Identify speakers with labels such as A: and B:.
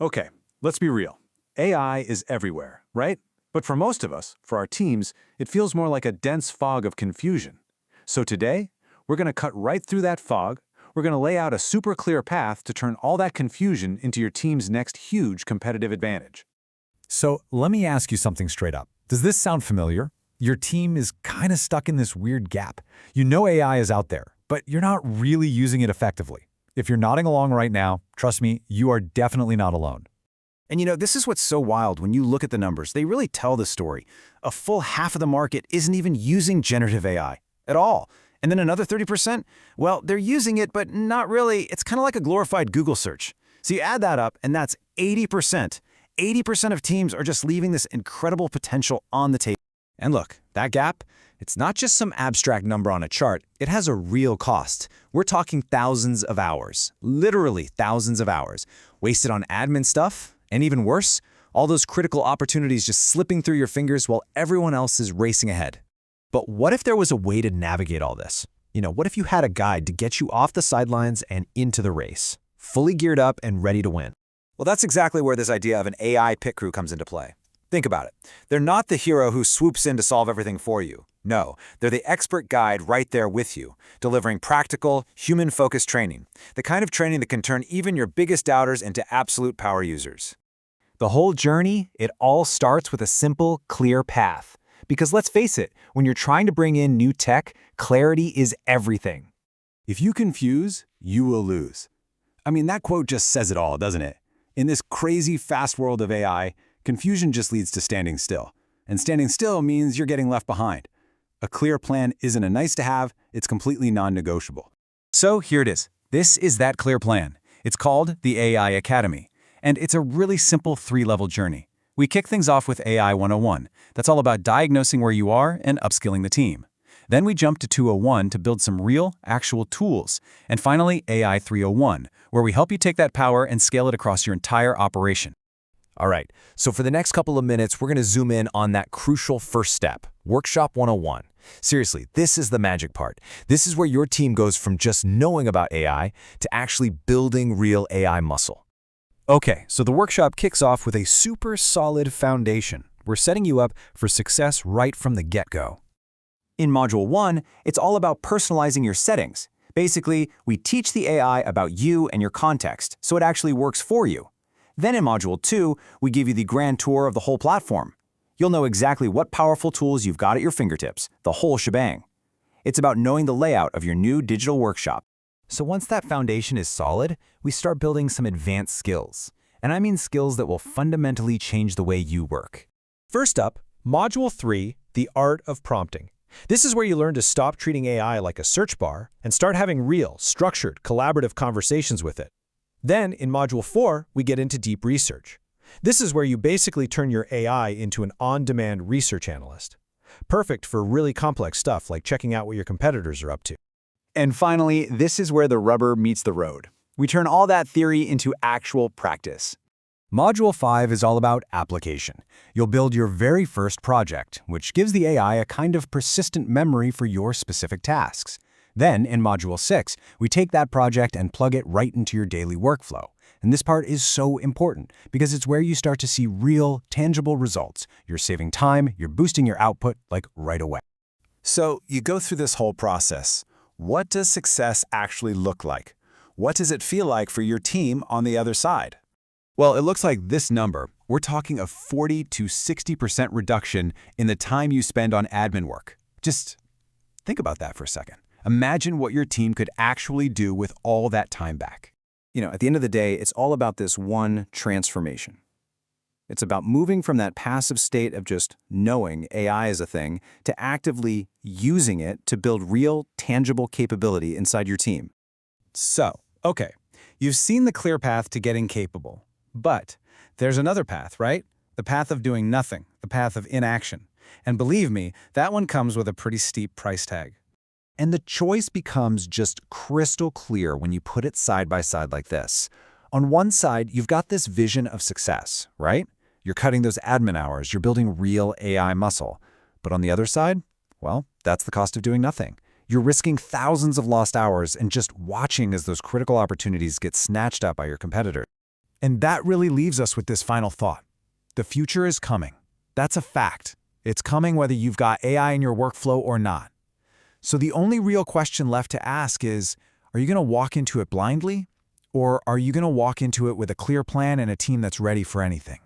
A: Okay, let's be real. AI is everywhere, right? But for most of us, for our teams, it feels more like a dense fog of confusion. So today, we're going to cut right through that fog. We're going to lay out a super clear path to turn all that confusion into your team's next huge competitive advantage.
B: So let me ask you something straight up. Does this sound familiar? Your team is kind of stuck in this weird gap. You know AI is out there, but you're not really using it effectively. If you're nodding along right now, trust me, you are definitely not alone.
C: And this is what's so wild when you look at the numbers. They really tell the story. A full half of the market isn't even using generative AI at all. And then another 30%, well, they're using it, but not really. It's kind of like a glorified Google search. So you add that up, and that's 80%. 80% of teams are just leaving this incredible potential on the table.
D: And look, that gap, it's not just some abstract number on a chart. It has a real cost. We're talking thousands of hours, literally thousands of hours, wasted on admin stuff, and even worse, all those critical opportunities just slipping through your fingers while everyone else is racing ahead. But what if there was a way to navigate all this? What if you had a guide to get you off the sidelines and into the race, fully geared up and ready to win? Well, that's exactly where this idea of an AI pit crew comes into play. Think about it. They're not the hero who swoops in to solve everything for you. No, they're the expert guide right there with you, delivering practical, human-focused training, the kind of training that can turn even your biggest doubters into absolute power users. The whole journey, it all starts with a simple, clear path. Because let's face it, when you're trying to bring in new tech, clarity is everything.
A: If you confuse, you will lose. I mean, that quote just says it all, doesn't it? In this crazy, fast world of AI, confusion just leads to standing still. And standing still means you're getting left behind. A clear plan isn't a nice-to-have, it's completely non-negotiable. So here it is. This is that clear plan. It's called the AI Academy, and it's a really simple 3-level journey. We kick things off with AI 101. That's all about diagnosing where you are and upskilling the team. Then we jump to 201 to build some real, actual tools. And finally, AI 301, where we help you take that power and scale it across your entire operation.
D: All right, so for the next couple of minutes, we're going to zoom in on that crucial first step, Workshop 101. Seriously, this is the magic part. This is where your team goes from just knowing about AI to actually building real AI muscle. Okay, so the workshop kicks off with a super solid foundation. We're setting you up for success right from the get-go. In Module 1, it's all about personalizing your settings. Basically, we teach the AI about you and your context, so it actually works for you. Then in Module 2, we give you the grand tour of the whole platform. You'll know exactly what powerful tools you've got at your fingertips, the whole shebang. It's about knowing the layout of your new digital workshop. So once that foundation is solid, we start building some advanced skills. And I mean skills that will fundamentally change the way you work.
E: First up, Module 3, the art of prompting. This is where you learn to stop treating AI like a search bar and start having real, structured, collaborative conversations with it. Then, in Module 4, we get into deep research. This is where you basically turn your AI into an on-demand research analyst. Perfect for really complex stuff like checking out what your competitors are up to.
A: And finally, this is where the rubber meets the road. We turn all that theory into actual practice.
B: Module 5 is all about application. You'll build your very first project, which gives the AI a kind of persistent memory for your specific tasks. Then, in Module 6, we take that project and plug it right into your daily workflow. And this part is so important because it's where you start to see real, tangible results. You're saving time, you're boosting your output, like right away.
A: So you go through this whole process. What does success actually look like? What does it feel like for your team on the other side? Well, it looks like this number. We're talking a 40 to 60% reduction in the time you spend on admin work. Just think about that for a second. Imagine what your team could actually do with all that time back.
C: At the end of the day, it's all about this one transformation. It's about moving from that passive state of just knowing AI is a thing to actively using it to build real, tangible capability inside your team.
A: So, okay, you've seen the clear path to getting capable. But there's another path, right? The path of doing nothing, the path of inaction. And believe me, that one comes with a pretty steep price tag.
B: And the choice becomes just crystal clear when you put it side by side like this. On one side, you've got this vision of success, right? You're cutting those admin hours, you're building real AI muscle. But on the other side, well, that's the cost of doing nothing. You're risking thousands of lost hours and just watching as those critical opportunities get snatched up by your competitors.
C: And that really leaves us with this final thought. The future is coming. That's a fact. It's coming whether you've got AI in your workflow or not. So the only real question left to ask is, are you going to walk into it blindly? Or are you going to walk into it with a clear plan and a team that's ready for anything?